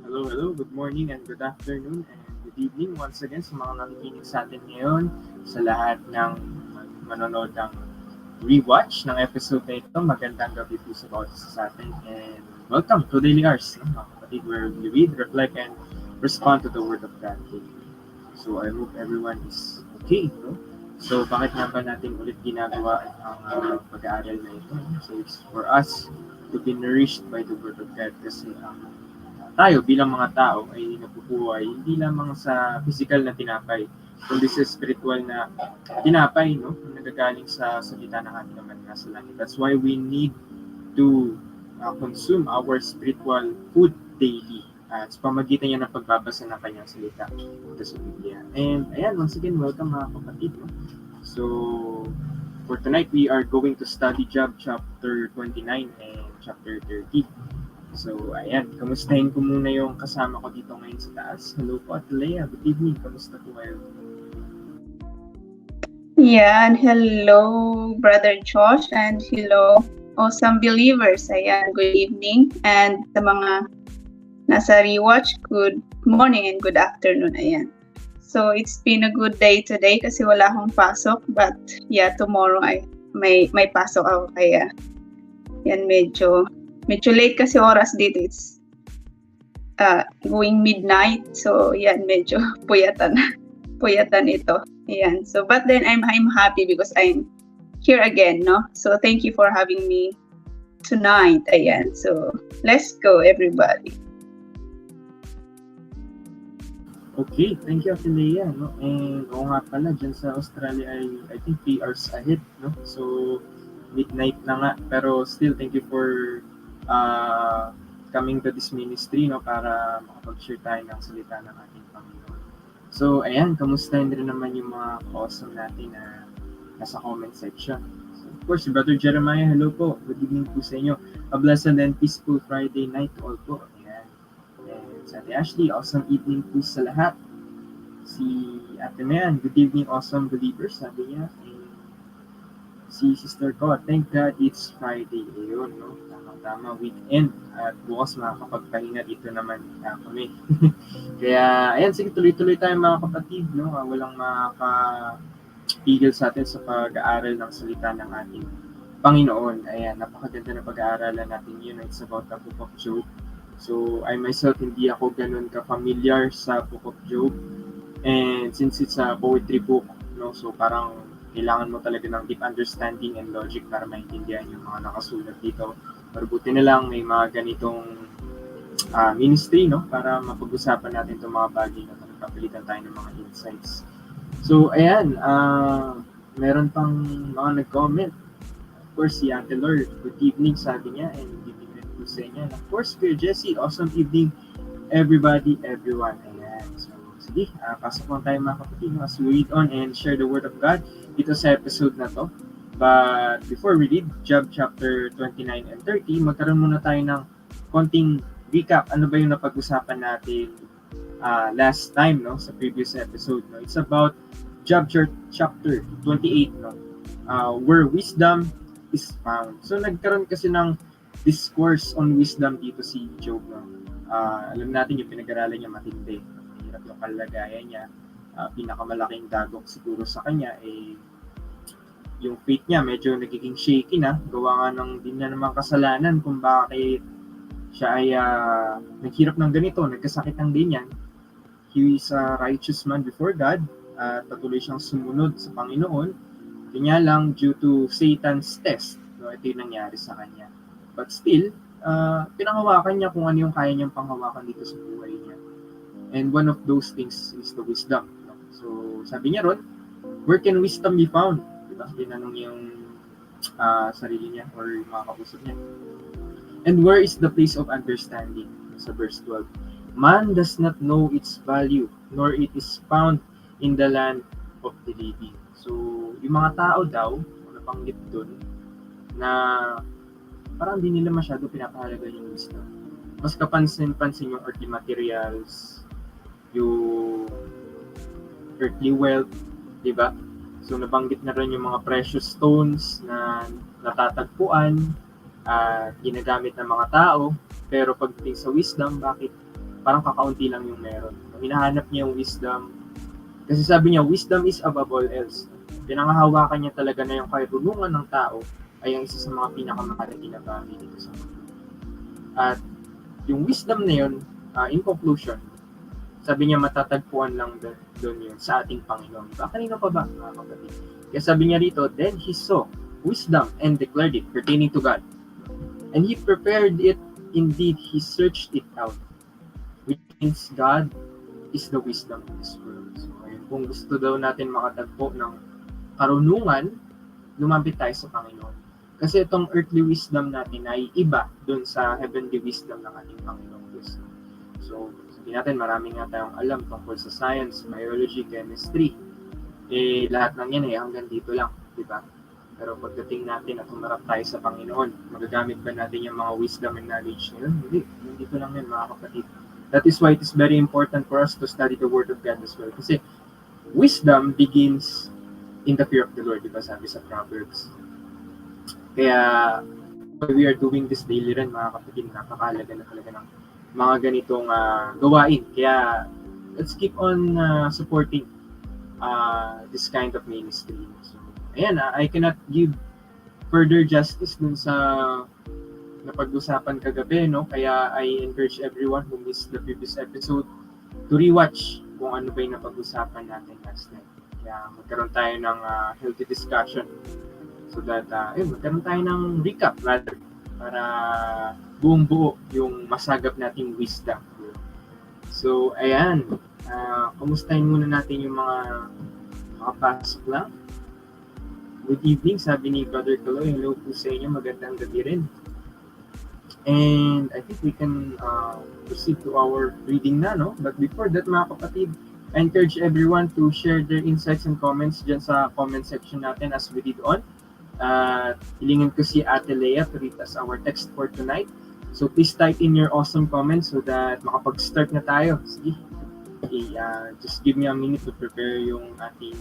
Hello, good morning and good afternoon and good evening once again sa mga nakikinig sa atin ngayon, sa lahat ng manonood ng rewatch ng episode na ito. Magandang gabi po sa bawat isa sa atin and welcome to Daily Hours, mga kapatid, where we read, reflect, and respond to the Word of God daily. So I hope everyone is okay, no? So bakit nga ba natin ulit ginagawa ang pag-aaral na ito? So it's for us to be nourished by the Word of God kasi tayo bilang mga tao ay nabubuhay hindi lamang sa physical na tinapay, kundi sa spiritual na tinapay, no? Nagagaling sa salita ng ating Ama na nasa langit. That's why we need to consume our spiritual food daily at sa pamagitan niya ng pagbabasa ng kanyang salita dito sa Biblia. And ayan, once again, welcome mga kapatid. No? So, for tonight, we are going to study Job chapter 29 and chapter 30. So, ayan, kamustahin ko muna yung kasama ko dito ngayon sa taas. Hello po, Atlea. Good evening. Kamusta po kayo? Yan, hello Brother Josh and hello awesome believers. Ayan, good evening. And sa mga nasa rewatch, good morning and good afternoon. Ayan. So, it's been a good day today kasi wala akong pasok. But, yeah, tomorrow ay may pasok ako. Kaya, yan medyo late kasi oras dito. It's going midnight. So, yan, medyo puyatan ito. Yan. So, but then I'm happy because I'm here again, no? So, thank you for having me tonight. Ayan. So, let's go, everybody. Okay, thank you, Atlea. No? And oo nga pala, dyan sa Australia ay I think 3 hours ahead. No? So, midnight na nga. Pero still, thank you for coming to this ministry, no, para makapag-share tayo ng salita ng ating Panginoon. So, ayan, kamustahin rin naman yung mga awesome natin na nasa comment section. So, of course, si Brother Jeremiah, hello po. Good evening po sa inyo. A blessed and peaceful Friday night to all po. Ayan. And sa Ate Ashley, awesome evening po sa lahat. Si Ate Mayan, good evening, awesome believers, sabi niya. And si Sister ko, thank God it's Friday. Ayun, no? Tama, weekend. At bukas makakapagpahinga dito naman kami. Kaya, ayan, sige, tuloy-tuloy tayo mga kapatid, no? Walang makapigil sa atin sa pag-aaral ng salita ng ating Panginoon. Ayan, napakaganda na pag-aaralan natin yun. It's about the book of Job. So, I myself, hindi ako ganun ka-familiar sa book of Job. And since it's a poetry book, no? So, parang kailangan mo talaga ng deep understanding and logic para maintindihan yung mga nakasulat dito. Pero buti na lang may mga ganitong ministry, no, para mapag-usapan natin itong mga bagay na nagpapalitan tayo ng mga insights. So, ayan, meron pang mga nag-comment. Of course, si Ate Lord, good evening, sabi niya, and good evening rin po sa inyo. And of course, Kuya Jesse, awesome evening, everybody, everyone. Ayan, so, sige, pasok lang tayo mga kapatid, as we read on and share the Word of God dito sa episode na to. But before we read Job chapter 29 and 30, magkaroon muna tayo ng konting recap. Ano ba yung napag-usapan natin last time, no, sa previous episode, no? It's about Job chapter 28, no, where wisdom is found. So nagkaroon kasi ng discourse on wisdom dito si Job, no? Alam natin yung pinag-aralan niya matindi. Hirap yung kalagayan niya. Pinakamalaking dagok siguro sa kanya yung faith niya medyo nagiging shaky na, gawa nga ng din na naman kasalanan kung bakit siya ay naghirap ng ganito, nagkasakit ng ganyan. He is a righteous man before God, at patuloy siyang sumunod sa Panginoon. Kanya lang, due to Satan's test, no, ito yung nangyari sa kanya. But still, pinanghawakan niya kung ano yung kaya niyang panghawakan dito sa buhay niya. And one of those things is the wisdom. No? So, sabi niya ron, where can wisdom be found? Diba? Tinanong yung sarili niya or yung mga kausap niya. And where is the place of understanding? Sa verse 12. Man does not know its value, nor it is found in the land of the living. So, yung mga tao daw, nabanggit dun, na parang hindi nila masyado pinapahalaga yung wisdom. Mas kapansin-pansin yung earthly materials, yung earthly wealth, di ba? So, nabanggit na rin yung mga precious stones na natatagpuan at ginagamit ng mga tao. Pero pagdating sa wisdom, bakit parang kakaunti lang yung meron? Hinahanap niya yung wisdom. Kasi sabi niya, wisdom is above all else. Pinangahawakan niya talaga na yung karunungan ng tao ay ang isa sa mga pinakamahalaga na bagay dito sa mundo. At yung wisdom na yun, in conclusion, sabi niya matatagpuan lang doon yun sa ating Panginoon. Kanina pa ba, mga kapatid? Kaya sabi niya rito, then he saw wisdom and declared it pertaining to God. And he prepared it, indeed, he searched it out. Which means God is the wisdom of this world. So, ayun, kung gusto daw natin makatagpo ng karunungan, lumapit tayo sa Panginoon. Kasi itong earthly wisdom natin ay iba dun sa heavenly wisdom ng ating Panginoon Diyos. So, sabihin natin, marami nga tayong alam tungkol sa science, biology, chemistry. Lahat ng yan hanggang dito lang, di ba? Pero pagdating natin at humarap tayo sa Panginoon, magagamit ba natin yung mga wisdom and knowledge na yun? Hindi. Dito lang yan, mga kapatid. That is why it is very important for us to study the Word of God as well. Kasi wisdom begins in the fear of the Lord, di ba? Sabi sa Proverbs. Kaya we are doing this daily rin, mga kapatid, napakahalaga na talaga ng mga ganitong gawain. Kaya let's keep on supporting this kind of ministry. So, ayan, I cannot give further justice dun sa napag-usapan kagabi, no? Kaya I encourage everyone who missed the previous episode to rewatch kung ano ba yung napag-usapan natin last night. Kaya magkaroon tayo ng healthy discussion so that magkaroon tayo ng recap rather para buong buo yung masagap nating wisdom. So, ayan. Kumustahin muna natin yung mga makapasok lang. Good evening, sabi ni Brother Kaloy. Hello po sa inyo. Magandang gabi rin. And I think we can proceed to our reading na, no? But before that, mga kapatid, I encourage everyone to share their insights and comments dyan sa comment section natin as we read on. Hilingin ko si Ate Leia to read us our text for tonight. So please type in your awesome comments so that makapag-start na tayo. Sige. Okay, just give me a minute to prepare yung ating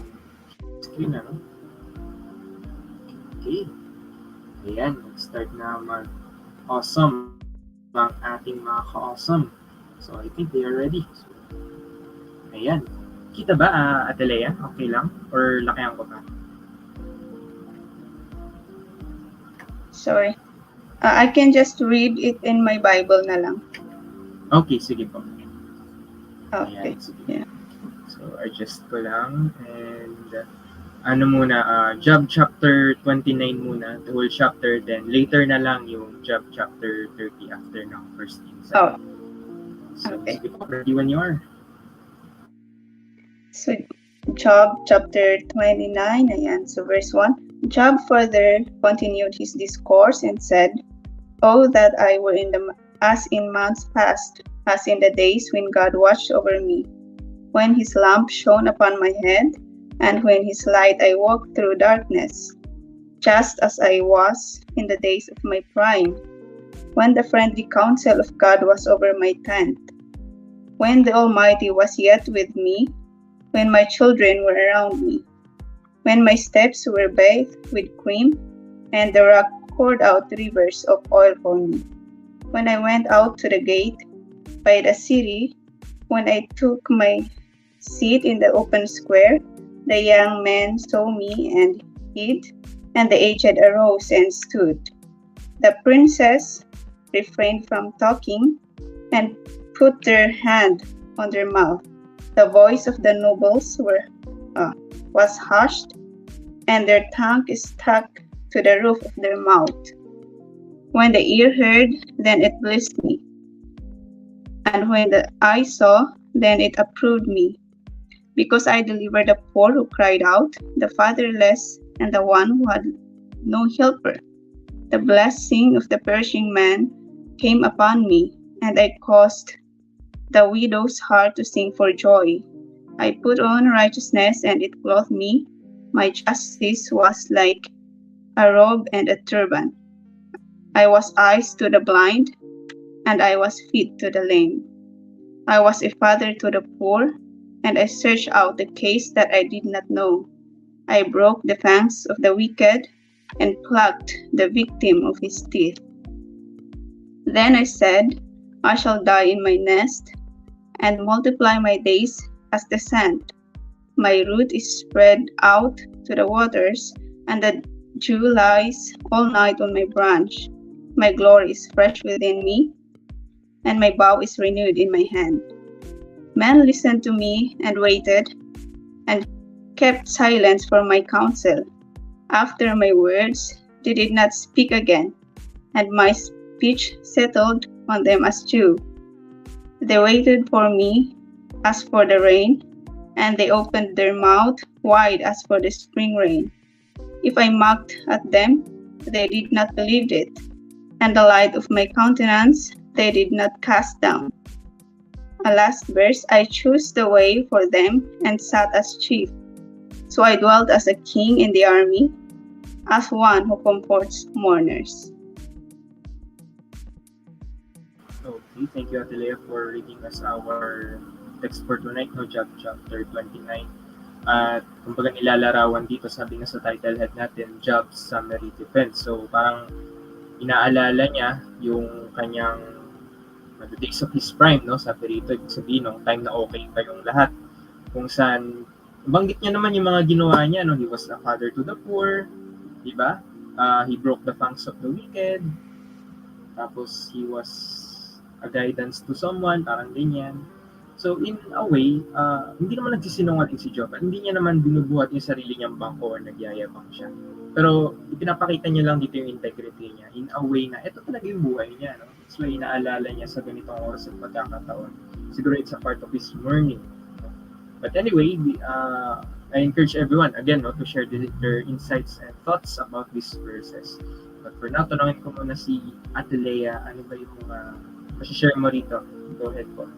screen, ano? Okay. Ayan, start na mag-awesome ang ating mga ka-awesome. So I think they are ready. So, ayan. Kita ba, Ate Leia? Okay lang? Or lakihan ko pa? Sorry. I can just read it in my Bible na lang. Okay, sige po. Okay. Ayan, sige. Yeah. So, adjust ko lang. And, Job chapter 29 muna, the whole chapter. Then, later na lang yung Job chapter 30 after ng first insight. Oh. So, Okay. sige po, ready when you are. So, Job chapter 29, ayan. So, verse 1. Job further continued his discourse and said, "Oh, that I were as in months past, as in the days when God watched over me, when his lamp shone upon my head, and when his light I walked through darkness, just as I was in the days of my prime, when the friendly counsel of God was over my tent, when the Almighty was yet with me, when my children were around me, when my steps were bathed with cream, and the rock poured out rivers of oil for me. When I went out to the gate by the city, when I took my seat in the open square, the young men saw me and hid, and the aged arose and stood. The princes refrained from talking and put their hand on their mouth. The voice of the nobles was hushed, and their tongue is stuck to the roof of their mouth. When the ear heard, then it blessed me. And when the eye saw, then it approved me. Because I delivered the poor who cried out, the fatherless, and the one who had no helper. The blessing of the perishing man came upon me, and I caused the widow's heart to sing for joy. I put on righteousness, and it clothed me. My justice was like a robe and a turban. I was eyes to the blind, and I was feet to the lame. I was a father to the poor, and I searched out the case that I did not know. I broke the fangs of the wicked, and plucked the victim of his teeth. Then I said, I shall die in my nest, and multiply my days as the sand. My root is spread out to the waters, and the dew lies all night on my branch. My glory is fresh within me, and my bow is renewed in my hand. Men listened to me and waited, and kept silence for my counsel. After my words, they did not speak again, and my speech settled on them as dew. They waited for me as for the rain, and they opened their mouth wide as for the spring rain. If I mocked at them, they did not believe it, and the light of my countenance they did not cast down. A last verse, I chose the way for them and sat as chief. So I dwelt as a king in the army, as one who comforts mourners. Okay, thank you, Ate Lea, for reading us our text for tonight, no, Job chapter 29. At kumbaga nilalarawan dito, sabi nga sa title head natin, Job's Summary Defense. So parang inaalala niya yung kanyang the days of his prime, no? Sabi rito, ibig sabihin, no, time na okay pa yung lahat. Kung saan, banggit niya naman yung mga ginawa niya, no? He was a father to the poor, di ba? He broke the fangs of the wicked. Tapos, he was a guidance to someone, parang ganyan. So, in a way, hindi naman nagsisinungaling si Job. Hindi niya naman binubuhat yung sarili niyang bangko or nagyayabang siya. Pero, ipinapakita niya lang dito yung integrity niya in a way na ito talaga yung buhay niya. No? That's why inaalala niya sa ganitong oras at pagkakataon. Siguro it's a part of his mourning. No? But anyway, I encourage everyone, again, no, to share their insights and thoughts about these verses. But for now, tanongin ko muna si Ate Lea, ano ba yung share mo rito? Go ahead po.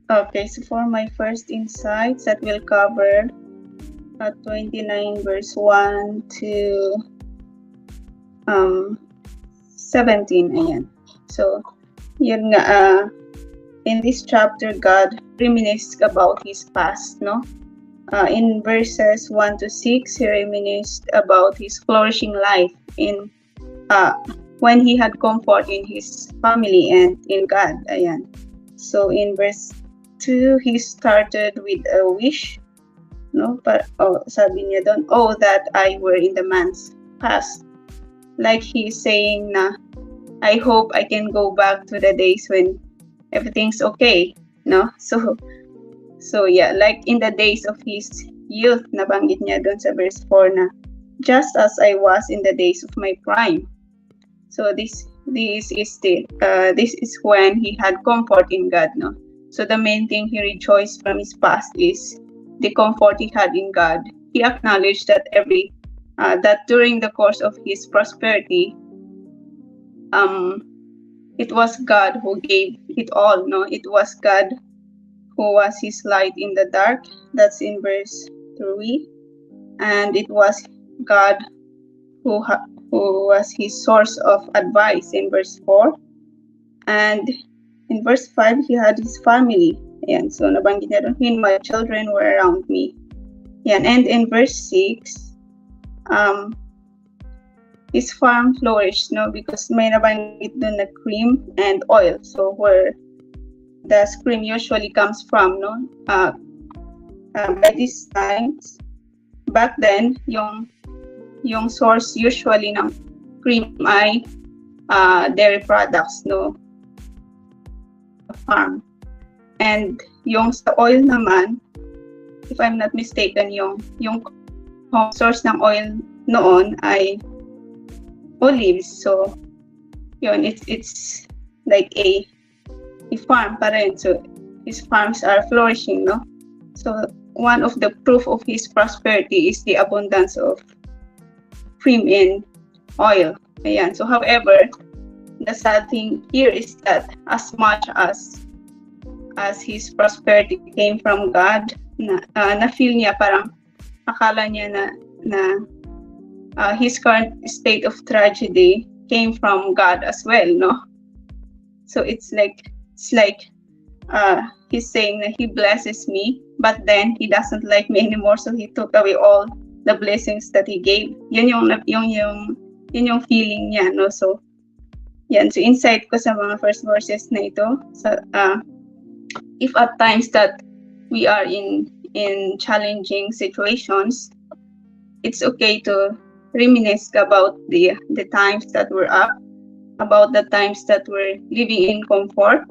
Okay, so for my first insights that will cover 29 verse 1 to 17. Ayan. So, yun nga, in this chapter, God reminisced about his past, no? In verses 1 to 6, he reminisced about his flourishing life in when he had comfort in his family and in God. Ayan. So, in verse 2, he started with a wish, no? Sabi niya doon, oh, that I were in the man's past. Like he's saying na, I hope I can go back to the days when everything's okay, no? So yeah, like in the days of his youth, nabanggit niya doon sa verse 4 na, just as I was in the days of my prime. So this is when he had comfort in God, no? So the main thing he rejoiced from his past is the comfort he had in God. He acknowledged that that during the course of his prosperity, it was God who gave it all. No, it was God who was his light in the dark. That's in verse 3, and it was God who was his source of advice in verse 4, and in verse 5 he had his family. Yan, so nabanggit niya doon, when my children were around me. Yan, and in verse 6, his farm flourished, no, because may nabanggit doon na cream and oil. So where the cream usually comes from, no? By these times, back then, yung source usually ng cream ay dairy products, no? Farm. And yung sa oil naman, if I'm not mistaken, yung source ng oil noon ay olives. So, yun, it's like a farm pa rin. So, his farms are flourishing, no? So, one of the proof of his prosperity is the abundance of cream and oil. Ayan. So, however, the sad thing here is that as much as his prosperity came from God, na-feel niya parang akala niya na his current state of tragedy came from God as well, no? So it's like he's saying that he blesses me, but then he doesn't like me anymore, so he took away all the blessings that he gave. Yun yung feeling niya, no? So yan, so insight ko sa mga first verses na ito, if at times that we are in challenging situations, it's okay to reminisce about the times that we're up, about the times that we're living in comfort.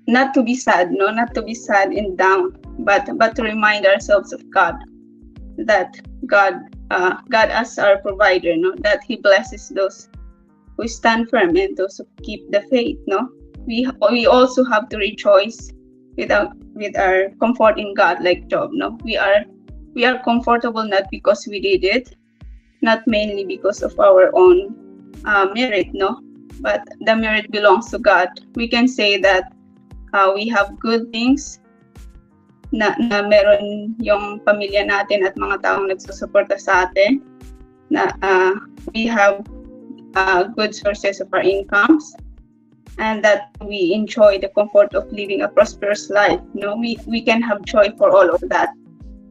Not to be sad, no, not to be sad and down, but to remind ourselves of God, that God as our provider, no, that He blesses those who stand firm and those who keep the faith, no. We also have to rejoice with our comfort in God, like Job, no. We are comfortable not because we did it, not mainly because of our own merit, no, but the merit belongs to God. We can say that we have good things na meron yung pamilya natin at mga taong nagsusuporta sa atin, na we have good sources of our incomes, and that we enjoy the comfort of living a prosperous life. No, we can have joy for all of that,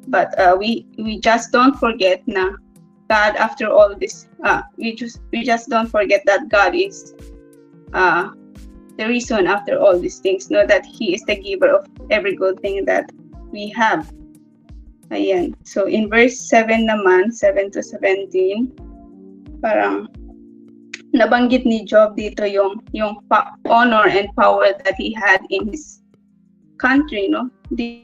but we just don't forget na God, after all this, we just don't forget that God is the reason after all these things, no, that He is the giver of every good thing that we have. Ayan. So in verse 7 naman, 7 to 17, parang nabanggit ni Job dito yung honor and power that he had in his country, no? The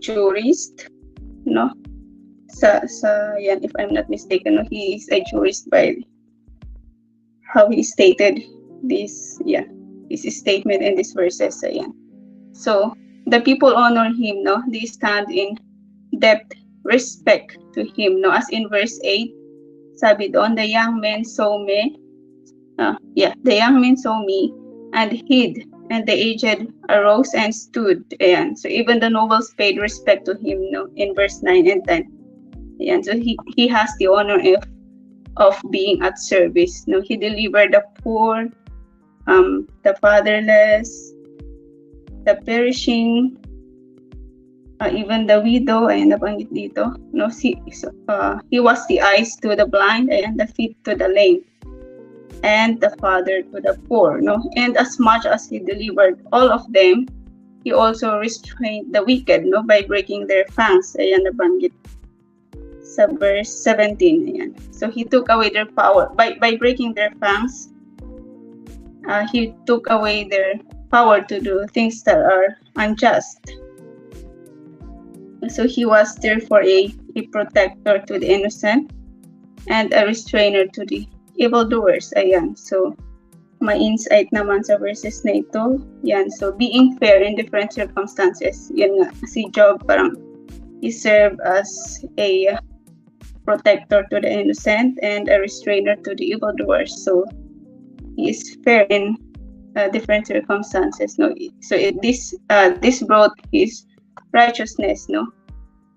jurist, no? Sa yan, if I'm not mistaken, no, he is a jurist by how he stated this, this statement in these verses. Ayan. So the people honor him, no? They stand in depth respect to him, no? As in verse 8, sabi doon, the young men saw me, the young men saw me and hid, and the aged arose and stood. Ayan. So even the nobles paid respect to him, no? In verse 9 and 10. Ayan. So he has the honor of being at service. No, he delivered the poor, the fatherless, the perishing, even the widow. Ayan, nabanggit dito. No, he was the eyes to the blind and the feet to the lame, and the father to the poor. No, and as much as he delivered all of them, he also restrained the wicked, no, by breaking their fangs. Ayan, nabanggit sa verse 17. Ayan. So he took away their power by breaking their fangs. He took away their power to do things that are unjust. So he was therefore a protector to the innocent and a restrainer to the evildoers. Ayan. So may insight naman sa verses na ito. Yan. So being fair in different circumstances. Yan nga. Si Job parang he served as a protector to the innocent and a restrainer to the evildoers. So he is fair in different circumstances. No, so this brought his righteousness. No,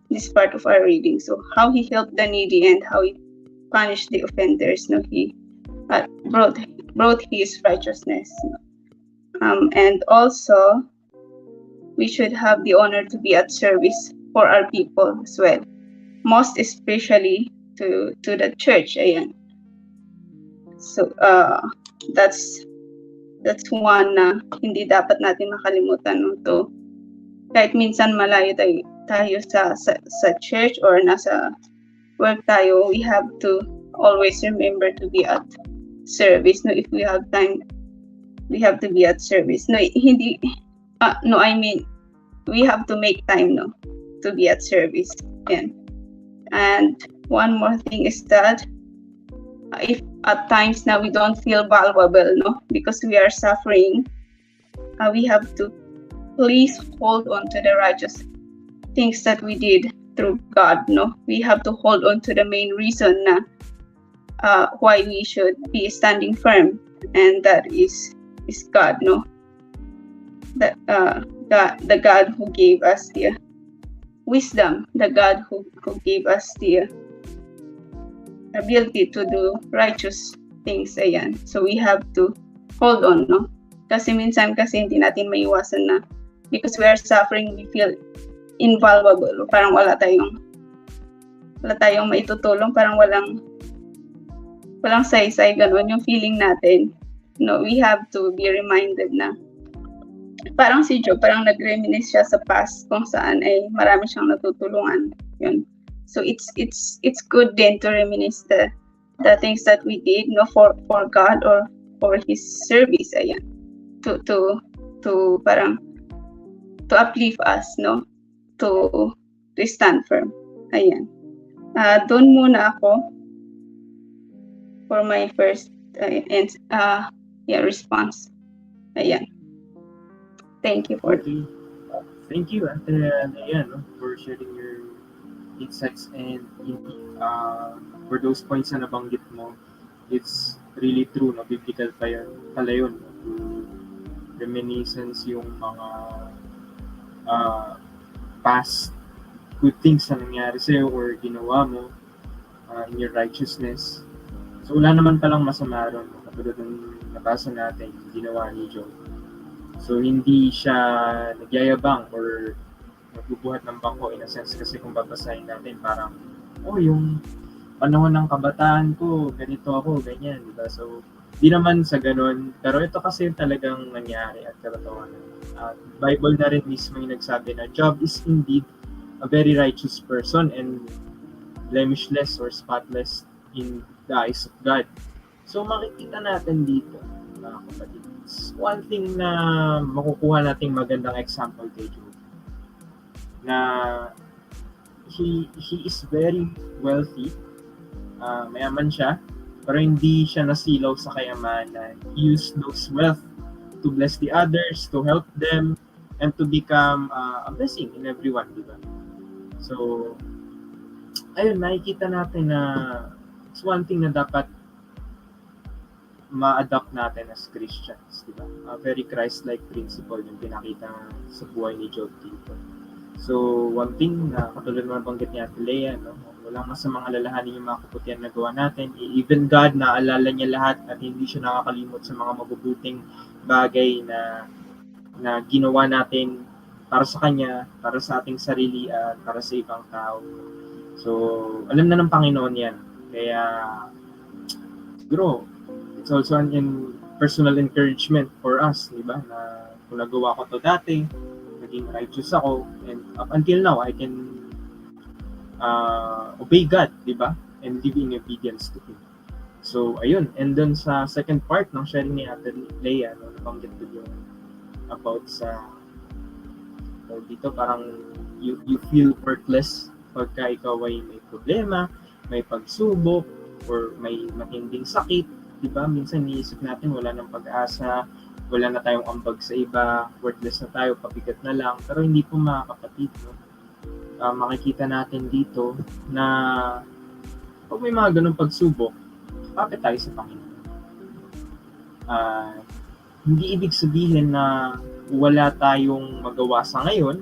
this part of our reading. So how he helped the needy and how he punished the offenders. No, he brought his righteousness. And also we should have the honor to be at service for our people as well, most especially to the church. Ayan. So that's one na hindi dapat natin makalimutan, no, to kahit minsan malayo tayo sa church or nasa work tayo, we have to always remember to be at service. No, if we have time, we have to be at service. No, hindi, no, I mean, we have to make time, no, to be at service. Yan. And one more thing is that if at times now we don't feel valuable, no, because we are suffering, we have to please hold on to the righteous things that we did through God, no. We have to hold on to the main reason na why we should be standing firm, and that is God, no. That the God who gave us the wisdom, the God who gave us the ability to do righteous things, ayan. So we have to hold on, no? Kasi minsan kasi hindi natin maiwasan na because we are suffering, we feel invaluable. Parang wala tayong maitutulong, parang walang saysay, ganun yung feeling natin. No, we have to be reminded na parang si Job, parang nag-reminisce siya sa past kung saan ay marami siyang natutulungan. Yun. So it's good then to reminisce the things that we did, no, for God or for His service, ayan. To parang to uplift us, no, to stand firm. Ayan. Doon muna ako for my first response. Ayan. Thank you for Okay. Thank you, Ate Leia, no, for sharing your insights, and indeed, for those points na nabanggit mo, it's really true, no, biblical pala yun, no, to reminiscence yung mga past good things na nangyari sa'yo or ginawa mo in your righteousness. So wala naman palang masama ron, no, katulad ng nabasa natin, ginawa ni Job. So hindi siya nagyayabang or nagbubuhat ng bangko in a sense, kasi kung babasahin natin parang yung panahon ng kabataan ko, ganito ako, ganyan, di ba? So di naman sa ganun, pero ito kasi talagang nangyari at katotohanan. Bible na rin mismo yung nagsabi na Job is indeed a very righteous person and blemishless or spotless in the eyes of God. So makikita natin dito, mga kapatid, one thing na makukuha nating magandang example kay Job, na he is very wealthy, mayaman siya, pero hindi siya nasilaw sa kayamanan. He used those wealth to bless the others, to help them, and to become a blessing in everyone, di ba? So, ayun, nakikita natin na it's one thing na dapat ma-adopt natin as Christians, di ba? A very Christ-like principle yung pinakita sa buhay ni Job dito. So, one thing na katulad ng banggit ni Ate Leia, no, walang masamang alalahanin yung mga kabutihan na gawa natin. Even God, naalala niya lahat at hindi siya nakakalimot sa mga mabubuting bagay na ginawa natin para sa Kanya, para sa ating sarili at para sa ibang tao. So, alam na ng Panginoon yan. Kaya, siguro, it's also an personal encouragement for us, di ba? Na kung nagawa ko to dati, naging righteous ako, and up until now, I can obey God, di ba? And live in obedience to Him. So, ayun. And then sa second part ng sharing ni Ate Leia, no, nabanggit ko yung about sa dito, parang you feel worthless pagka ikaw ay may problema, may pagsubok, or may matinding sakit. Diba? Minsan iniisip natin wala nang pag-asa, wala na tayong ambag sa iba, worthless na tayo, pabigat na lang. Pero hindi po, mga kapatid, no? Makikita natin dito na pag may mga ganung pagsubok, kapit tayo sa Panginoon. Hindi ibig sabihin na wala tayong magawa sa ngayon,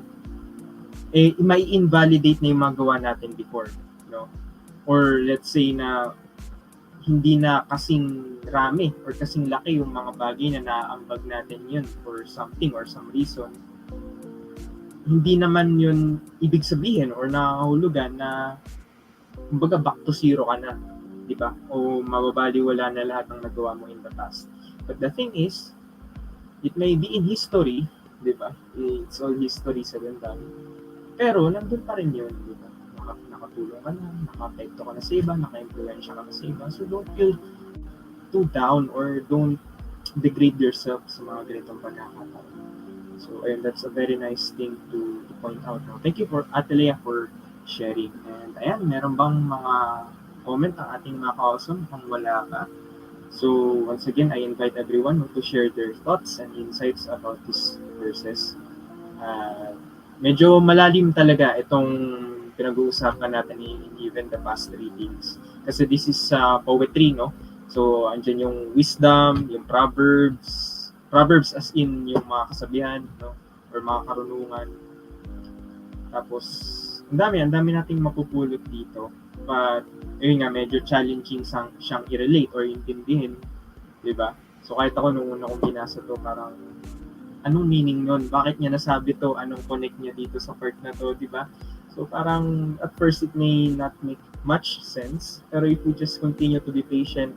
may invalidate na yung magawa natin before, no? Or let's say na hindi na kasing rami or kasing laki yung mga bagay na naaambag natin yun for something or some reason. Hindi naman yun ibig sabihin or nakahulugan na kumbaga back to zero ka na, di ba? O mababaliwala na lahat ng nagawa mo in the past. But the thing is, it may be in history, di ba? It's all history sa ganda. Pero nandun pa rin yun, di ba? Nakatulong ka na, naka-apekto ka na sa iba, naka-influensya ka na sa iba. So don't feel too down or don't degrade yourself sa mga ganitong pagkakataon. So, ayun, that's a very nice thing to point out. No? Thank you for Atelia for sharing. And ayan, meron bang mga comment ang ating mga ka-awesome kung wala ka? So, once again, I invite everyone to share their thoughts and insights about these verses. Medyo malalim talaga itong pinag-uusapan natin in even the past readings. Kasi this is poetry, no? So, andyan yung wisdom, yung proverbs, proverbs as in yung mga kasabihan, no? Or mga karunungan. Tapos, ang dami nating mapupulot dito. But, ayun nga, medyo challenging siyang i-relate or intindihin. Diba? So, kahit ako nung una kong binasa to, parang, anong meaning nun? Bakit niya nasabi to? Anong connect niya dito sa part na to? Diba? So, parang, at first, it may not make much sense. Pero if we just continue to be patient,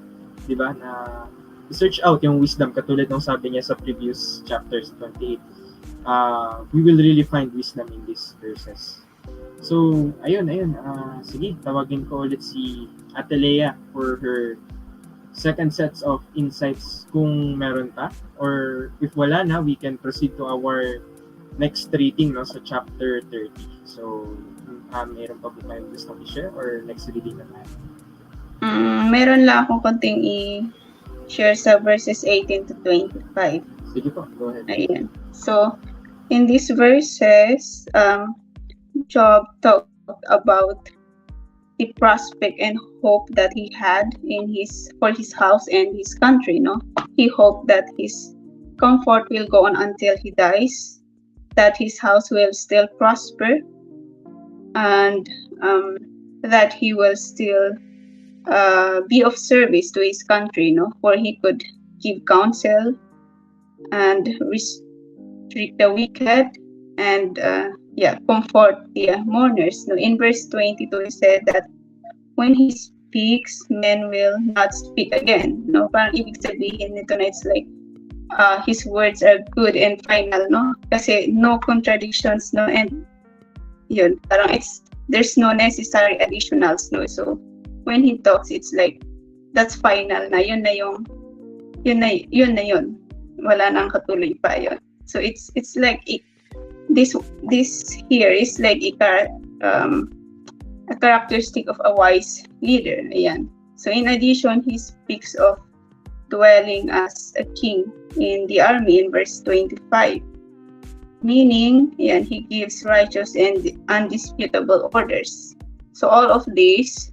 diba, na search out yung wisdom, katulad ng sabi niya sa previous chapters, 28, we will really find wisdom in these verses. So, ayun. Sige, tawagin ko ulit si Ate Lea for her second sets of insights kung meron pa. Or if wala na, we can proceed to our next reading, no, sa chapter 30. So, meron pa po kayong gusto i-share or next reading na tayo? Meron lang akong konting i-share sa verses 18 to 25. Sige po, go ahead. Ayan. So, in these verses, Job talked about the prospect and hope that he had for his house and his country. No, he hoped that his comfort will go on until he dies, that his house will still prosper, and that he will still be of service to his country. No, for he could give counsel and restrict the wicked and comfort the mourners. No, in verse 22, he said that when he speaks, men will not speak again. No, parang ibig sabihin nito na it's like his words are good and final, no? Kasi no contradictions, no? And yun, parang there's no necessary additionals, no? So when he talks, it's like that's final na. Yun na yun. Wala nang katuloy pa yun. So it's like this here is like a characteristic of a wise leader. Ayan. So in addition, he speaks of dwelling as a king in the army in verse 25. Meaning, ayan, he gives righteous and undisputable orders. So all of this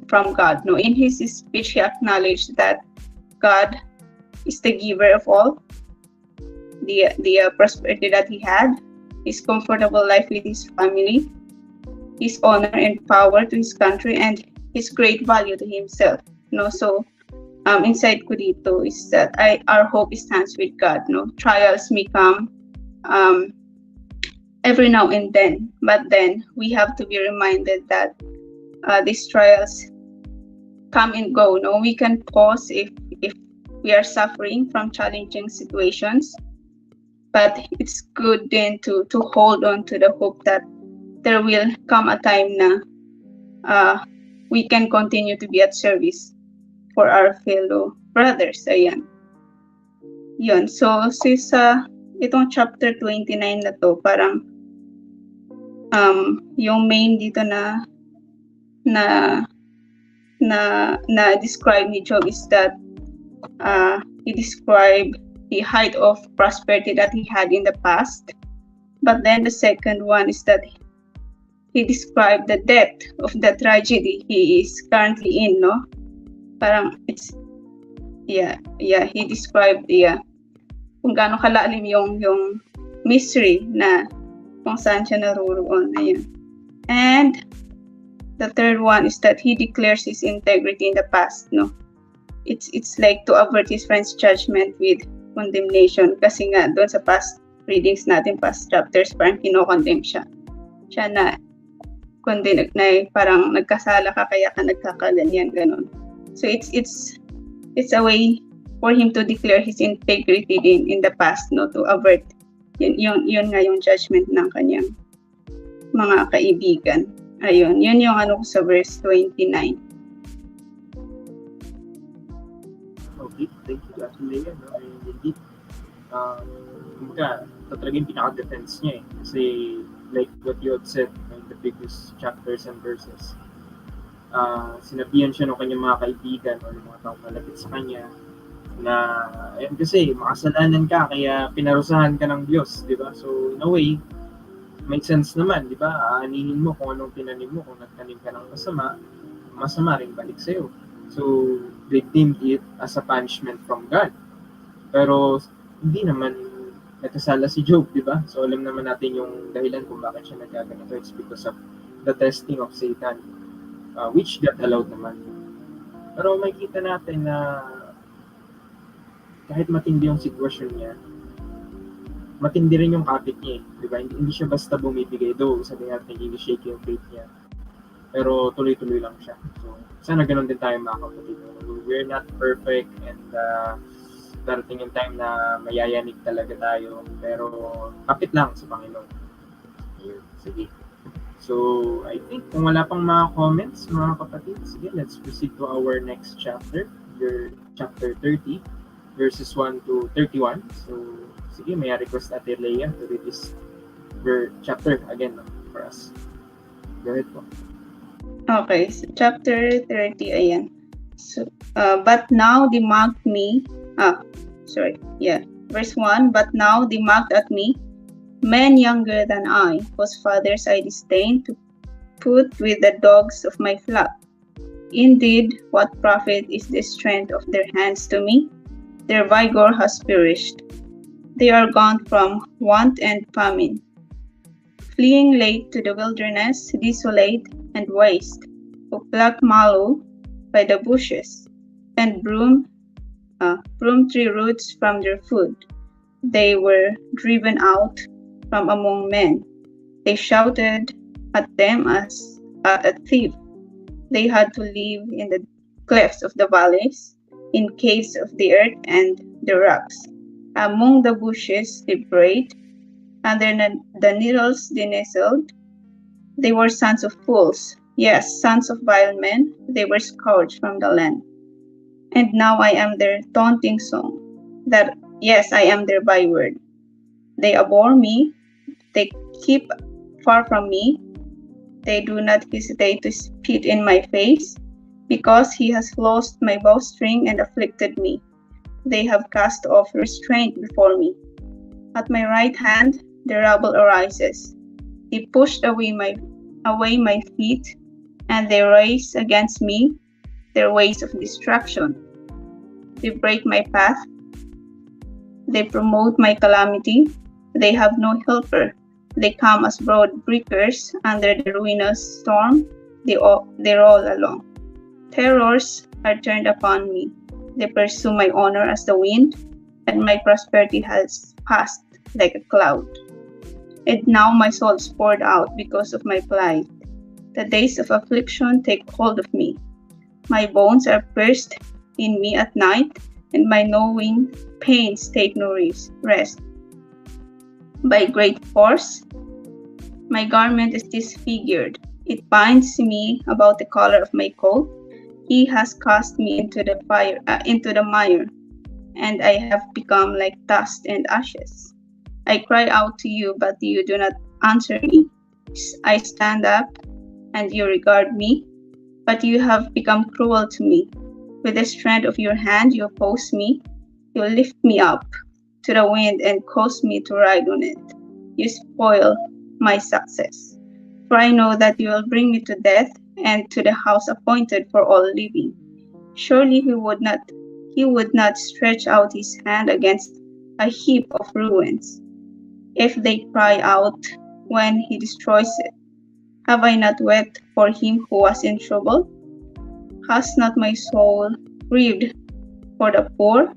from God. No, in his speech, he acknowledged that God is the giver of all, the prosperity that he had, his comfortable life with his family, his honor and power to his country, and his great value to himself. No, so inside ko dito is that our hope stands with God. No, trials may come every now and then, but then we have to be reminded that these trials come and go. No, we can pause if we are suffering from challenging situations, but it's good then to hold on to the hope that there will come a time na we can continue to be at service for our fellow brothers. Ayan. Yun. So sa itong chapter 29 na to, parang yung main dito na describe ni Job is that he described the height of prosperity that he had in the past, but then the second one is that he described the depth of the tragedy he is currently in. No, parang it's he described kung gaano kalalim yung misery na kung saan siya naroon. Ayun. And the third one is that he declares his integrity in the past. No, it's like to avert his friend's judgment with condemnation, kasi nga doon sa past readings natin, past chapters, parang kino-condemn siya na condemn na parang nagkasala ka kaya ka nagkakaganyan, ganun. So it's a way for him to declare his integrity in the past, no, to avert yun nga yung judgment ng kanyang mga kaibigan. Ayun, yun yung ano ko sa verse 29. Okay, thank you, Ate Leia. No? And indeed, kumbaga, ito talaga yung pinaka-defense niya eh. Kasi, like what you had said in the previous chapters and verses, sinabihan siya ng kanyang mga kaibigan o ng mga taong malapit sa kanya na, ayun kasi, makasalanan ka, kaya pinarusahan ka ng Diyos, di ba? So, in a way, may sense naman, di ba? Aanihin mo kung anong tinanim mo, kung nagtanim ka ng masama, masama rin balik sa'yo. So, they deemed it as a punishment from God. Pero, hindi naman nagkasala si Job, di ba? So, alam naman natin yung dahilan kung bakit siya nagkaganito. It's because of the testing of Satan, which God allowed naman. Pero makikita natin na kahit matindi yung sitwasyon niya, matindi rin yung kapit niya, di ba? Hindi siya basta bumibigay, though sabi natin hindi shake yung faith niya, pero tuloy-tuloy lang siya. So, sana ganun din tayo mga kapatid. We're not perfect and darating yung time na mayayanig talaga tayo, pero kapit lang sa Panginoon. Sige. So, I think kung wala pang mga comments, mga kapatid, sige, let's proceed to our next chapter, chapter 30, verses 1 to 31. So, sige, may request Ate Leia to read this chapter again for us. Go ahead po. Okay, so chapter 30, ayan. So, but now they mocked me. Verse 1, but now they mocked at me, men younger than I, whose fathers I disdain to put with the dogs of my flock. Indeed, what profit is the strength of their hands to me? Their vigor has perished. They are gone from want and famine, fleeing late to the wilderness, desolate and waste, who pluck mallow by the bushes, and broom tree roots from their food. They were driven out from among men. They shouted at them as at a thief. They had to live in the clefts of the valleys, in caves of the earth and the rocks. Among the bushes they prayed, under the needles they nestled. They were sons of fools, yes, sons of vile men. They were scourged from the land. And now I am their taunting song. Yes, I am their byword. They abhor me. They keep far from me. They do not hesitate to spit in my face, because he has lost my bowstring and afflicted me. They have cast off restraint before me. At my right hand the rabble arises. They pushed away my feet, and they raise against me their ways of destruction. They break my path. They promote my calamity. They have no helper. They come as broad breakers under the ruinous storm. They roll along. Terrors are turned upon me. They pursue my honor as the wind, and my prosperity has passed like a cloud. And now my soul is poured out because of my plight. The days of affliction take hold of me. My bones are pierced in me at night, and my gnawing pains take no rest. By great force, my garment is disfigured. It binds me about the collar of my coat. He has cast me into the mire, and I have become like dust and ashes. I cry out to you, but you do not answer me. I stand up, and you regard me, but you have become cruel to me. With the strength of your hand you oppose me. You lift me up to the wind and cause me to ride on it. You spoil my success. For I know that you will bring me to death and to the house appointed for all living. Surely he would not stretch out his hand against a heap of ruins. If they cry out when he destroys it, have I not wept for him who was in trouble? Has not my soul grieved for the poor?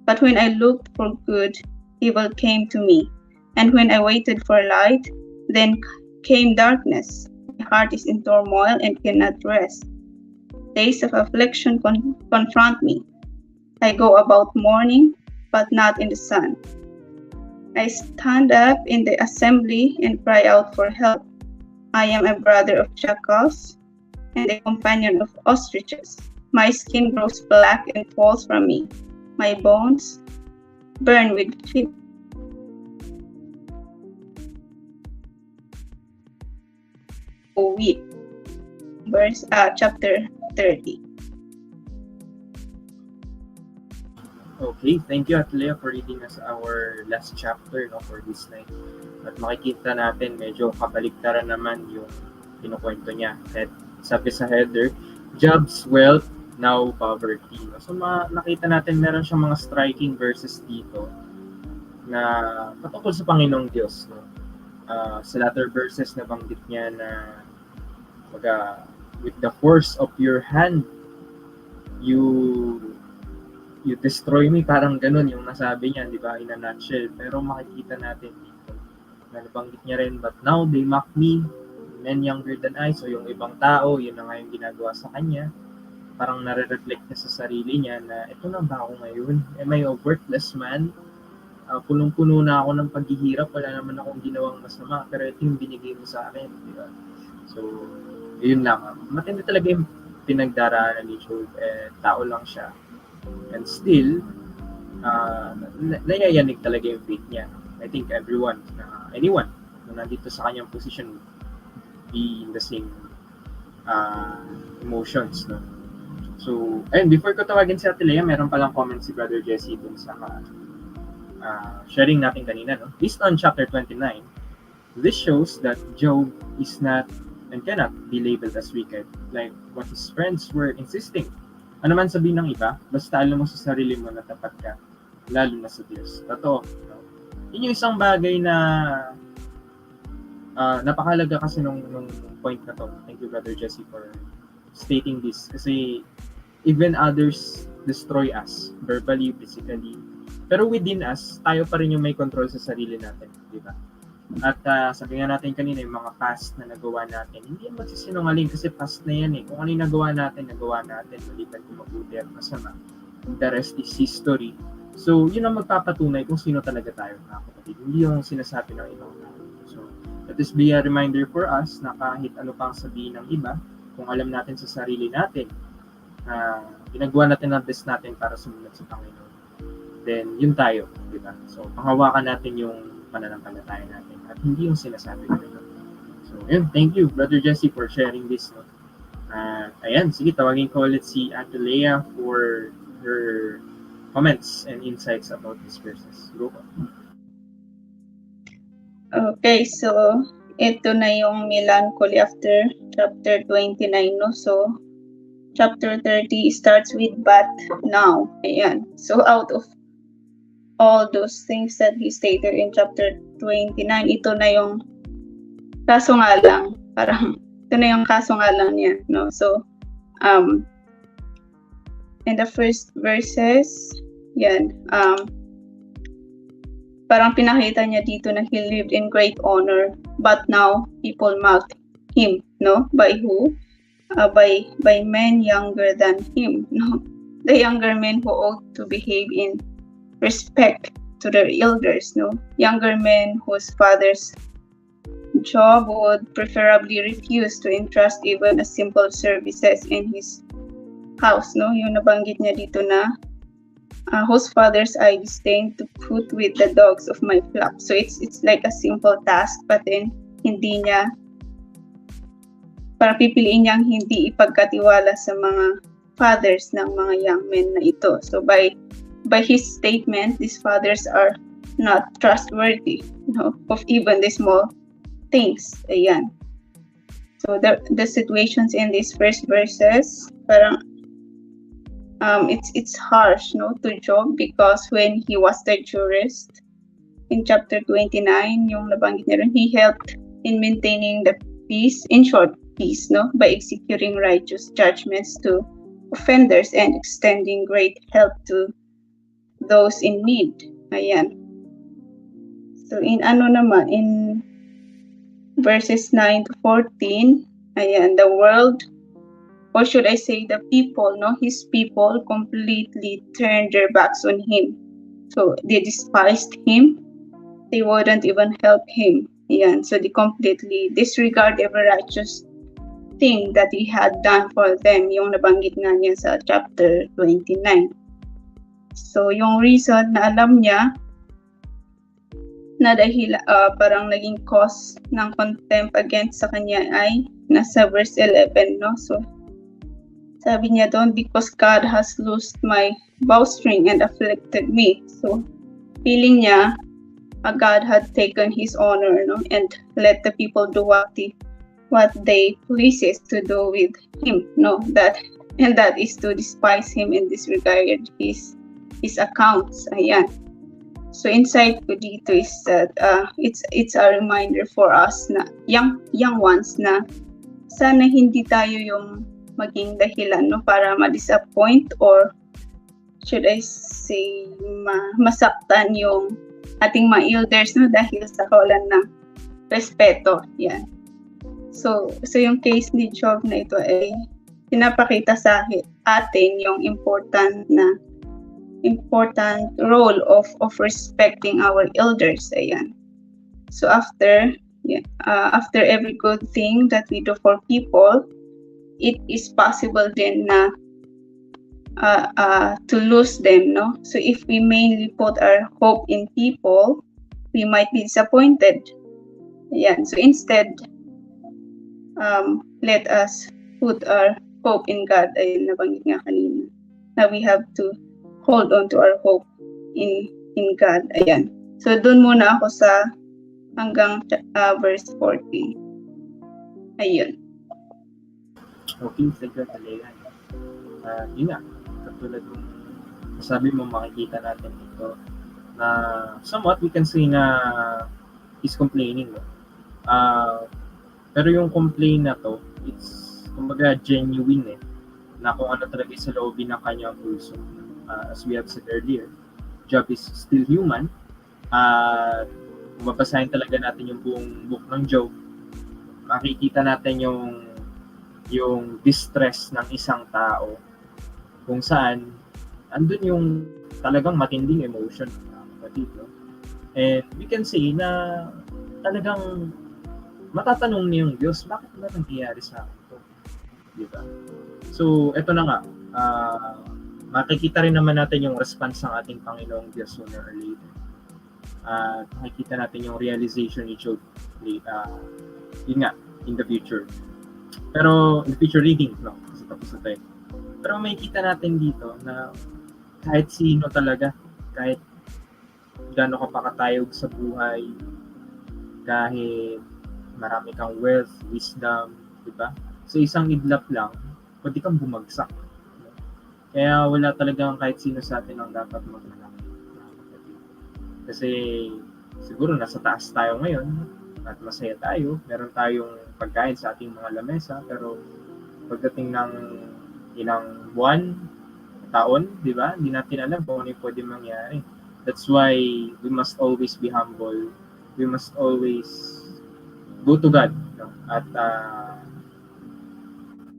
But when I looked for good, evil came to me. And when I waited for light, then came darkness. My heart is in turmoil and cannot rest. Days of affliction confront me. I go about mourning, but not in the sun. I stand up in the assembly and cry out for help. I am a brother of jackals and a companion of ostriches. My skin grows black and falls from me. My bones burn with fever. So weep. Chapter 30. Okay, thank you Atlea for reading us our last chapter no, for this night. At makikita natin medyo kabaliktaran naman yung kinukwento niya. At sabi sa header, jobs, wealth, now poverty. No? So nakita natin meron siyang mga striking verses dito na patungkol sa Panginoong Diyos. No? Sa latter verses nabanggit niya na with the force of your hand, you destroy me, parang ganun yung nasabi niya, di ba, in a nutshell. Pero makikita natin dito, na nabanggit niya rin, but now they mock me, men younger than I, so yung ibang tao, yun na nga yung ginagawa sa kanya, parang nare-reflect niya sa sarili niya na, ito na ba ako ngayon? Am I a worthless man? Punong-puno na ako ng paghihirap, wala naman akong ginawang masama, pero ito yung binigay mo sa akin, di ba? So, yun lang. Matindi talaga yung pinagdaraanan ni Job, tao lang siya. And still, nayayanig talaga yung faith niya. I think anyone na nandito sa kanyang position be in the same emotions. No? So, ayun, before ko tawagin si Ate Lea, meron palang comment si Brother Jesse dun sa sharing natin kanina. No? Based on chapter 29, this shows that Job is not and cannot be labeled as wicked, like what his friends were insisting. Ano man sabihin ng iba, basta alam mo sa sarili mo na tapat ka, lalo na sa Diyos. Totoo. No? Yun yung isang bagay na napakalaga kasi nung point na to. Thank you, Brother Jesse, for stating this. Kasi even others destroy us, verbally, physically. Pero within us, tayo pa rin yung may control sa sarili natin. Di ba? At sabi nga natin kanina, yung mga past na nagawa natin, hindi yan magsisinungaling kasi past na yan eh. Kung ano yung nagawa natin. Maliban kung mabuti at masama. The rest is history. So, yun ang magpapatunay kung sino talaga tayo, mga kapatid. Hindi yung sinasabi ng ibang tao. So, let this be a reminder for us na kahit ano pang sabihin ng iba, kung alam natin sa sarili natin, ginagawa natin ang best natin para sumunod sa Panginoon, then yun tayo, di ba? So, panghawakan natin yung pananampalataya natin at hindi yung sinasabi natin. So, yun, thank you, Brother Jesse, for sharing this. No? Ayan, sige, tawagin ko ulit si Ate Lea for her comments and insights about these verses. Go po. Okay, so ito na yung melancholy after chapter 29, no? So, chapter 30 starts with but now. Ayan. So, out of all those things that he stated in chapter 29, ito na yung kaso nga lang. Parang, ito na yung kaso nga lang niya, no? So, in the first verses, yan, parang pinakita niya dito na he lived in great honor, but now people mocked him, no? By who? By men younger than him, no? The younger men who ought to behave in respect to their elders, no? Younger men whose fathers' job would preferably refuse to entrust even a simple services in his house, no? Yung nabanggit niya dito na whose fathers I disdain to put with the dogs of my flock. So it's like a simple task, but then hindi niya, para pipiliin niyang hindi ipagkatiwala sa mga fathers ng mga young men na ito. So by his statement, these fathers are not trustworthy, no, of even the small things. Ayan. So the situations in these first verses, parang it's harsh, no, to Job, because when he was the jurist in chapter 29, yung nabanggit niya rin, he helped in maintaining the peace, in short, peace, no, by executing righteous judgments to offenders and extending great help to those in need. Ayan. So in verses 9 to 14, ayan, the world, or should I say the people, no, his people completely turned their backs on him. So they despised him. They wouldn't even help him. Ayan, so they completely disregard every righteous thing that he had done for them, yung nabanggit nga niya sa chapter 29. So, yung reason na alam niya na dahil parang naging cause ng contempt against sa kanya ay nasa verse 11, no? So, sabi niya doon, because God has loosed my bowstring and afflicted me. So, feeling niya, God had taken his honor, no? And let the people do what they pleases to do with him, no? That is to despise him and disregard his accounts. Ayan. So insight ko dito is that it's a reminder for us na young ones na sana hindi tayo yung maging dahilan, no, para ma-disappoint or should I say masaktan yung ating mga elders, no, dahil sa kawalan ng respeto. Yan. So yung case ni Job na ito ay pinapakita sa atin yung important role of respecting our elders. Ayan. So after every good thing that we do for people, it is possible then na to lose them, no? So if we mainly put our hope in people, we might be disappointed. Ayan. So instead, let us put our hope in God. Ayun, nabanggit nga kanina. Na we have to hold on to our hope in God. Ayan. So doon muna ako sa hanggang verse 40. Ayun. Okay, thank you, Talia. Yun nga, katulad ng sabi mo, makikita natin ito na somewhat we can say na is complaining. No? Pero yung complain na to, it's kumbaga genuine na kung ano talaga sa loobin ng kanyang puso. As we have said earlier, Job is still human. Kung mabasahin talaga natin yung buong book ng Job, makikita natin yung distress ng isang tao kung saan andun yung talagang matinding emotion, kapatid, no? And we can say na talagang matatanong niya yung Diyos, bakit ba nangyayari sa akin ito? Diba? So, eto na nga, makikita rin naman natin yung response ng ating Panginoong Diyos sooner or later. Makikita natin yung realization ni Job yun nga, in the future. Pero, in the future reading, no? Kasi tapos na tayo. Pero makikita natin dito na kahit sino talaga, kahit gaano ka pakatayog sa buhay, kahit marami kang wealth, wisdom, diba? So, isang idlap lang, pwede kang bumagsak. Kaya wala talagang kahit sino sa atin ang dapat magmalaki. Kasi siguro nasa taas tayo ngayon at masaya tayo. Meron tayong pagkain sa ating mga lamesa, pero pagdating ng ilang buwan, taon, di ba? Hindi natin alam kung ano yung pwede mangyari. That's why we must always be humble. We must always go to God, no? At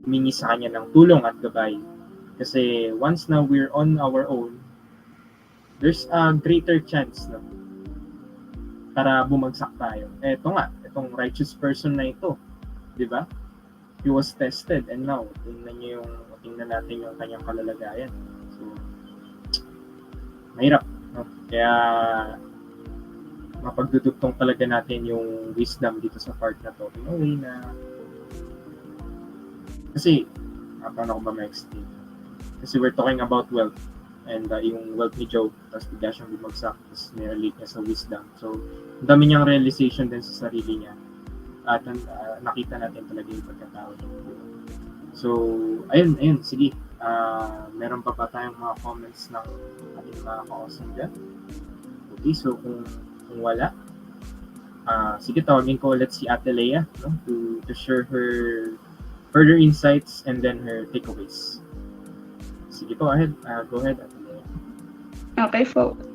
humingi sa Kanya ng tulong at gabay. Kasi once na we're on our own, there's a greater chance, no, para bumagsak tayo. Eto nga, itong righteous person na ito, di ba? He was tested and now, tingnan natin yung kanyang kalalagayan. So, mahirap, no? Kaya, mapagdudugtong talaga natin yung wisdom dito sa part na to. In a way na, kasi, paano ko ba ma-explain? Kasi we're talking about wealth. And yung wealth ni Job, tapos bigla siyang bumagsak, tapos nirelate niya sa wisdom. So, ang dami niyang realization din sa sarili niya. At nakita natin talaga yung pagkatao niya. So, ayun, sige. Meron pa ba tayong mga comments ng ating mga ka-awesome dyan? Okay, so kung wala, sige, tawagin ko ulit si Ate Leia, no, to share her further insights and then her takeaways. Sige po, go ahead, Ate Leia. Okay,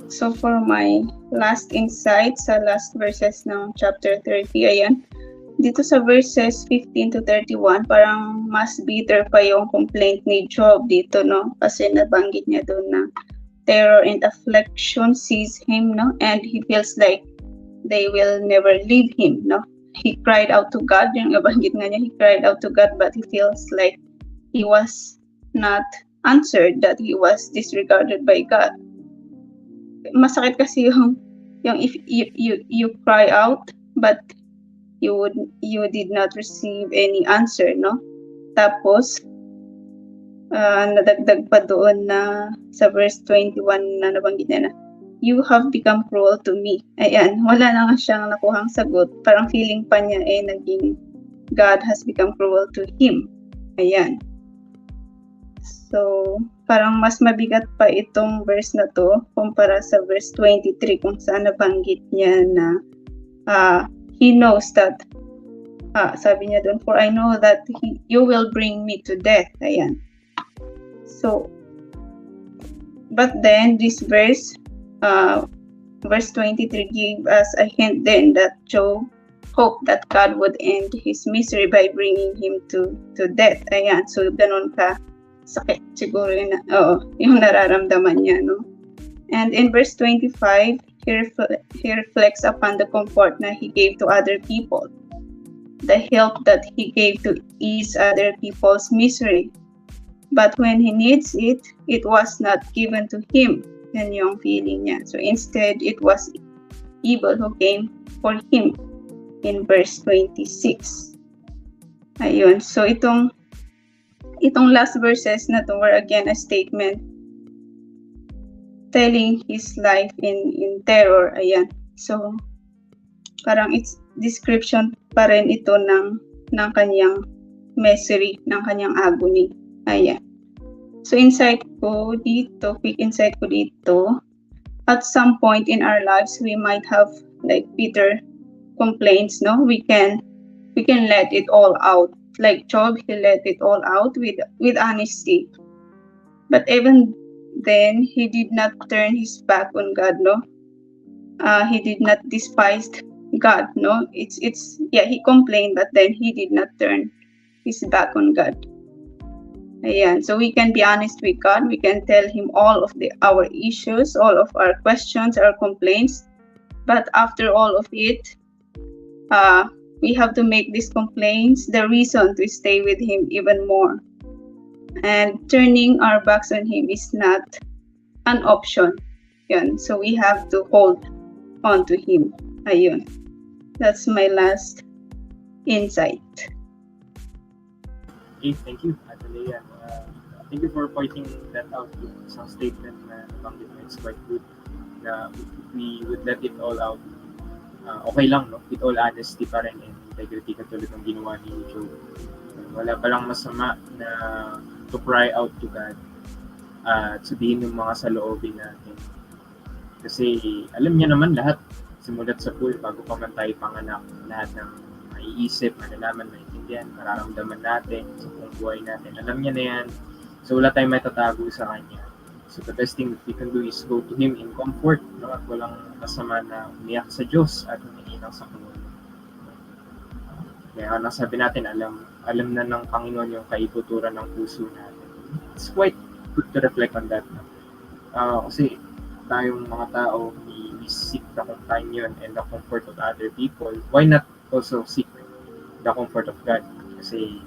so for my last insight sa last verses ng chapter 30, ayan, dito sa verses 15 to 31, parang mas bitter pa yung complaint ni Job dito, no? Kasi nabanggit niya doon na terror and affliction seize him, no? And he feels like they will never leave him, no? He cried out to God, yung nabanggit nga niya, he cried out to God, but he feels like he was not answered, that he was disregarded by God. Masakit kasi yung if you cry out, but you did not receive any answer, no? Tapos, nadagdag pa doon na sa verse 21 na nabanggit na, you have become cruel to me. Ayan, wala na nga siyang nakuhang sagot. Parang feeling pa niya naging God has become cruel to him. Ayan. So, parang mas mabigat pa itong verse na to kumpara sa verse 23 kung saan nabanggit niya na he knows that sabi niya doon, for I know that you will bring me to death. Ayan. So, but then this verse 23 gave us a hint then that Job hoped that God would end his misery by bringing him to death. Ayan, so ganun ka sakit siguro yung nararamdaman niya, no? And in verse 25, he reflects upon the comfort na he gave to other people, the help that he gave to ease other people's misery. But when he needs it, it was not given to him. Yan yung feeling niya. So instead, it was evil who came for him in verse 26. Ayun. So itong last verses na to were again a statement telling his life in terror. Ayan. So parang it's description pa rin ito ng kanyang misery, ng kanyang agony. Ayan. So quick insight ko dito, at some point in our lives, we might have like bitter complaints, no? We can let it all out. Like Job, he let it all out with honesty. But even then, he did not turn his back on God, no? He did not despise God, no? He complained, but then he did not turn his back on God. Ayan, so we can be honest with God. We can tell him all of our issues, all of our questions, our complaints. But after all of it, we have to make these complaints the reason to stay with him even more. And turning our backs on him is not an option. Yan. So we have to hold on to him. Ayun. That's my last insight. Okay, thank you, Adelia. Thank you for pointing that out. Isang statement na nabanggit mo, it's quite good na if we would let it all out, okay lang, no? With all honesty pa rin and integrity katulad ng ginawa ni Job. Wala palang masama na to cry out to God at sabihin yung mga saloobin natin. Kasi alam niya naman lahat, simulat sa pool bago pa man tayo panganak, lahat ng maiisip, malalaman, maintindihan, mararamdaman natin sa buong buhay natin. Alam niya na yan. So wala tayong matatago sa kanya. So the best thing that we can do is go to Him in comfort, no? At walang masama na umiyak sa Diyos at humingi ng saklolo. Kaya nasabi natin, alam na ng Panginoon yung kaituturan ng puso natin. It's quite good to reflect on that. No? Kasi tayong mga tao, we seek the companion and the comfort of other people. Why not also seek the comfort of God? Kasi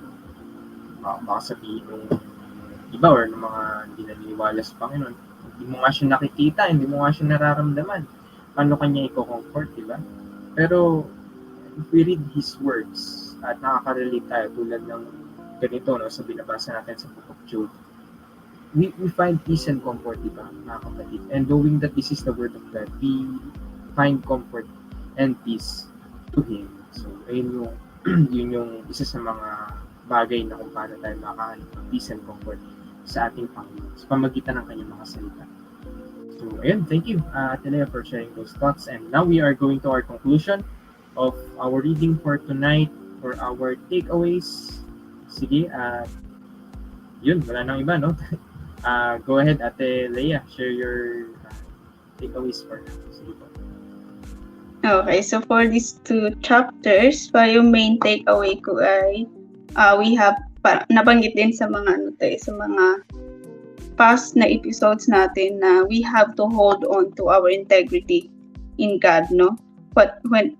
baka sabihin ng iba or ng mga hindi naniniwala sa Panginoon, hindi mo nga siya nakikita, hindi mo nga siya nararamdaman. Paano kanya i-comfort, di ba? Pero if we read His words at nakaka-relate tayo tulad ng ganito, no, sa binabasa natin sa Book of Job, we find peace and comfort, di ba, mga kapatid? And knowing that this is the Word of God, we find comfort and peace to Him. So, ayun yun yung isa sa mga bagay na kung paano tayo makahanap ng peace and comfort sa ating Panginoon sa pamagitan ng kanyang mga salita. So, ayun, thank you, Atenea, for sharing those thoughts. And now we are going to our conclusion of our reading for tonight, for our takeaways. Sige, yun, wala nang iba, no? Go ahead, Ate Leia, share your takeaways for now. Sige po. Okay, so for these two chapters, yung main takeaway ko ay we have nabanggit din sa mga sa mga past na episodes natin na we have to hold on to our integrity in God, no? when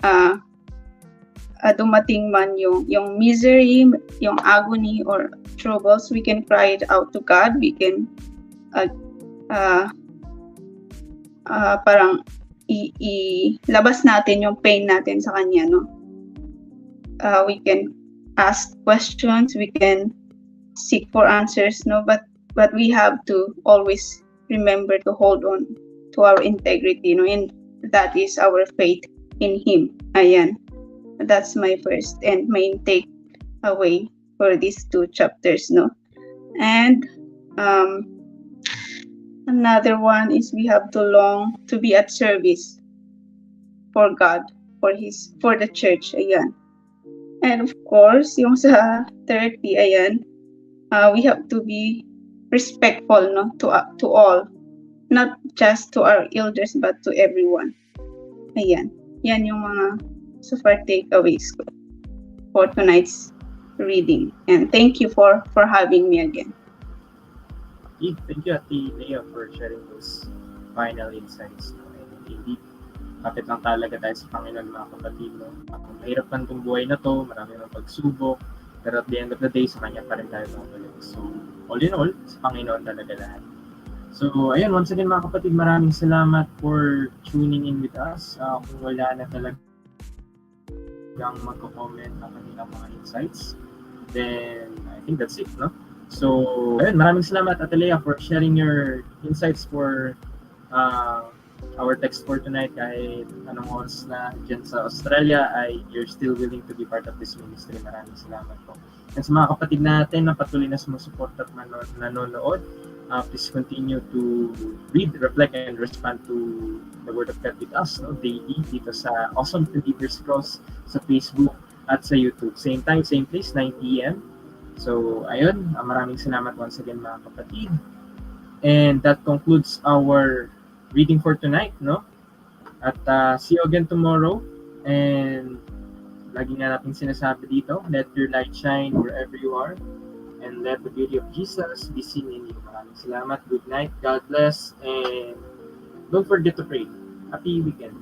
dumating man yung misery, yung agony or troubles, we can cry it out to God. We can parang ilabas natin yung pain natin sa Kanya, no? We can ask questions, we can seek for answers, no? But we have to always remember to hold on to our integrity, no? And that is our faith in Him. Ayan. That's my first and main takeaway for these 2 chapters, no? And another one is we have to long to be at service for God, for the church. Ayan. And of course, yung sa 30, ayan, we have to be respectful, no, to all, not just to our elders but to everyone. Ayan. Yan yung mga so far takeaways ko for tonight's reading. And thank you for having me again. Thank you, Ate Leah, for sharing those final insights. And indeed, kapit lang talaga tayo sa Panginoon, mga kapatid. No? Mahirap man itong buhay na to, marami ng pagsubok, pero at the end of the day, sa Kanya pa rin tayo mabalik. So, all in all, sa Panginoon talaga lahat. So, ayun, once again mga kapatid, maraming salamat for tuning in with us. Kung wala na talagang magko-comment ng kanilang mga insights, then I think that's it, no? So, ayun, maraming salamat, Ate Leah, for sharing your insights for our text for tonight. Kahit anong oras na dyan sa Australia, you're still willing to be part of this ministry. Maraming salamat po. And sa mga kapatid natin na patuloy na sumusuporta at nanonood, please continue to read, reflect, and respond to the Word of God with us, no, daily dito sa Awesome Believers Cross sa Facebook at sa YouTube. Same time, same place, 9 p.m. So, ayun, maraming salamat once again mga kapatid. And that concludes our reading for tonight, no? At see you again tomorrow. And lagi nga natin sinasabi dito, let your light shine wherever you are. And let the beauty of Jesus be seen in you. Maraming salamat. Good night. God bless. And don't forget to pray. Happy weekend.